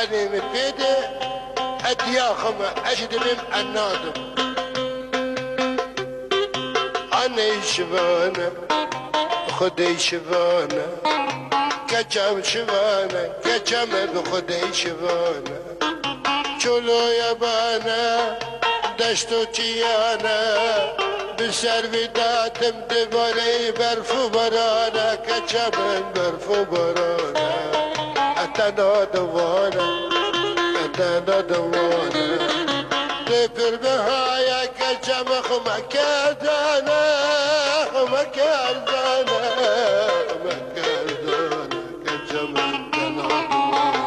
أني مبيدي أدياخم أجدبم النادم أنا شبانة خدي شبانة كجم شبانة كجم بخدي شبانة چلو يبانة دشتو چيانة بسر وداتم دبالي برفو برانا كجم برفو برانا أتنا دوانا أتنا دوانا تفر بهايا كجم خمكردانا خمكردانا خمكردانا كجم أتنا دوانا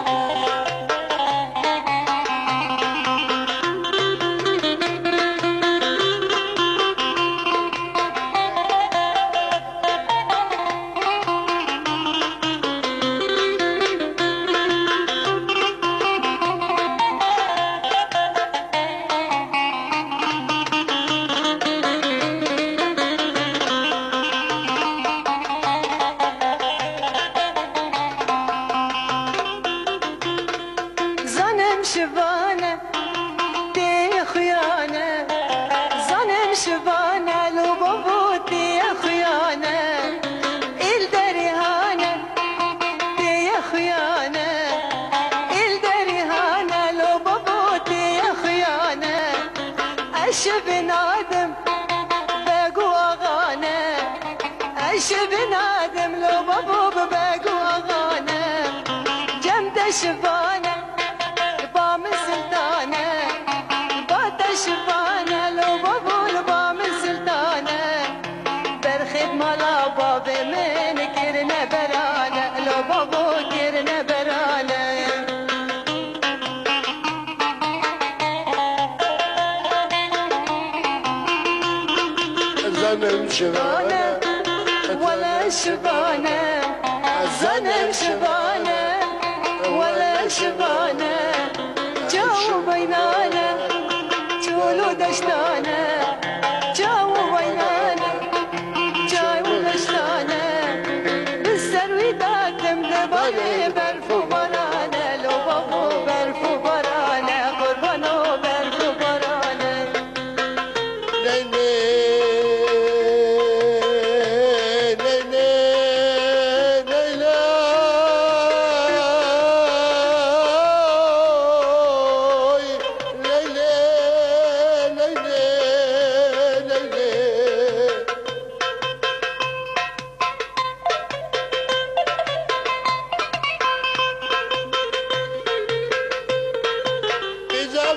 شبانه دي خيانه ظنم شبانه لو بابوتي خيانه الدريهانه دي خيانه الدريهانه لو بابوتي خيانه اشب نادم بقو اغانه اشب نادم لو بابو بقو اغانه جمد شبانه شبانه لو بابول بام سلطانه برخد مالا باب من كرنا برانه لو بابو كرنا برانه زنم شبانه ولا شبانه زنم شبانه ولا شبانه جو بينانا جولو دشتانه جو بينانا جو دشتانه بالسر وداتم دبالي برفو برانه لو بابو برفو برانه قربانو برفو برانه ليلي ليلي ليلي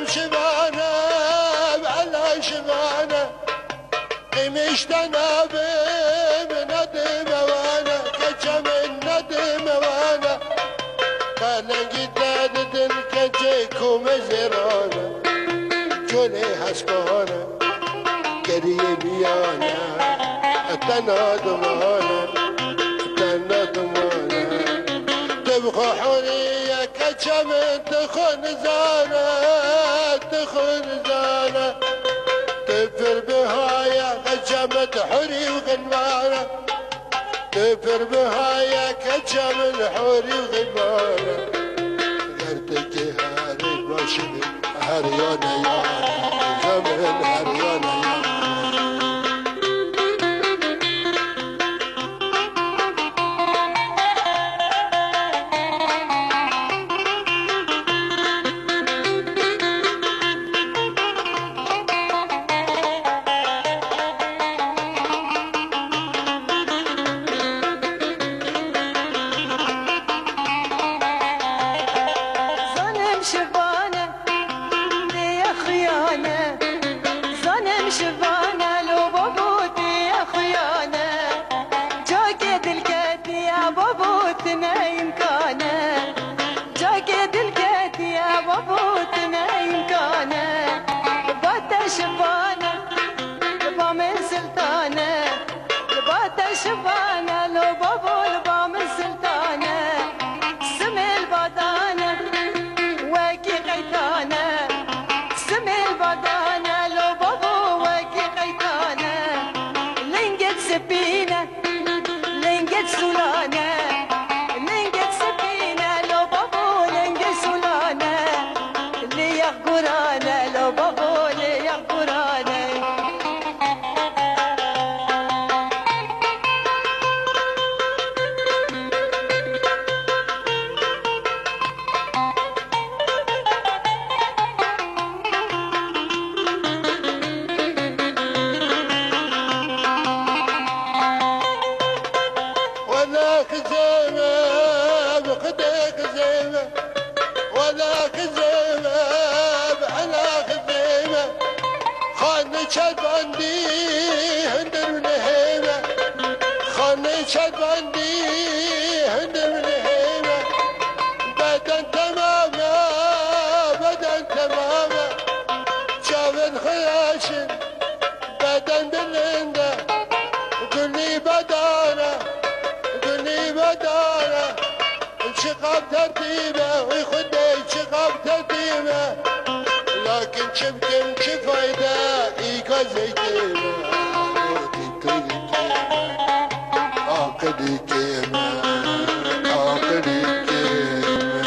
شبانه بعلا شبانه قمشتنا بندم وانا كجم الندم وانا كان جداد دل كجيكو مزرانه جولي حسبانه قريه بيانا التنادمانه التنادمانه تبغى حريه كجم تخون زانه تخون زانه تفر بهايا كجمت حوري وغنوانه تفر بهايا كجمت حوري وغنوانه قرد جهاري باشد هريانه يانا زمن هريانه يانا شبانه دي خيانه ظنم شبانه لو بابوتي خيانه جاكد الكت يا بابوتنا يمكانه جاكد الكت يا بابوتنا يمكانه باتا شبانه بام سلطانه باتا شبانه لو بابو بام سلطانه سمي البدانه سمي البدانة لو بابو وكي قيتانة لنقت سبينة لنقت سلانة لنقت سبينة خزيمة بخدي خزيمة ولا خزيمة بحلا خزيمة خاني شبندي هندر من هيمة خاني شبندي هندر من هيمة بدن تماما بدن تماما شافن خياشن بدن باللندة قلني بدانة قلني بدانة انشقاب ترتيبه ويخدي انشقاب ترتيبه لكن شبكم شفايدة ايكا زيتينة عقدي كيمة عقدي كيمة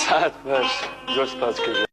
صد باش جز پاس کردی